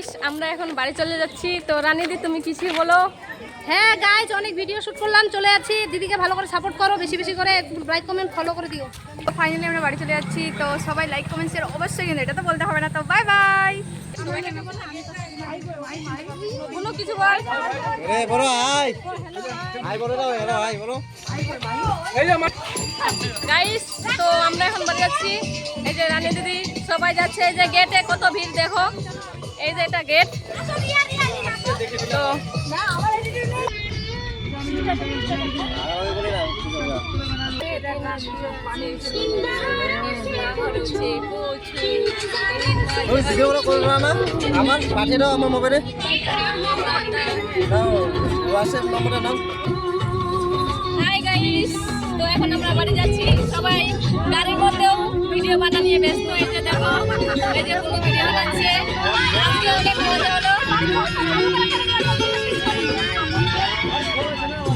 Guys আমরা এখন বাড়ি চলে যাচ্ছি। তো রানীদি তুমি কিছু বলো। হ্যাঁ গাইস, অনেক ভিডিও শুট করলাম, চলে যাচ্ছি। দিদিকে ভালো করে সাপোর্ট করো, বেশি বেশি করে লাইক কমেন্ট ফলো করে দিও। ফাইনালি আমরা বাড়ি চলে যাচ্ছি। তো সবাই লাইক কমেন্ট শেয়ার অবশ্যই, কিন্তু এটা তো বলতে হবে না। তো বাই বাই। বলো কিছু বল। রে বলো হাই হাই বলো দাও, হ্যালো হাই বলো। গাইস তো আমরা এখন বাড়ি যাচ্ছি। এই যে রানী দিদি সবাই যাচ্ছে। এই যে গেটে কত ভিড় দেখো, এই যে এটা গেট। তো ভিডিওগুলো করবো না আমার পাঠিয়ে দাও আমার মোবাইলে, দাও হোয়াটসঅ্যাপ নম্বরে নাও। হাই গাইস, তো এখন আমরা বাড়ি যাচ্ছি। সবাই গাড়ির মধ্যেও ভিডিও বানা নিয়ে ব্যস্ত। এই যে দেখো, এই যে কোনো ভিডিও বানাচ্ছে। আজকে অনেক মজা হলো।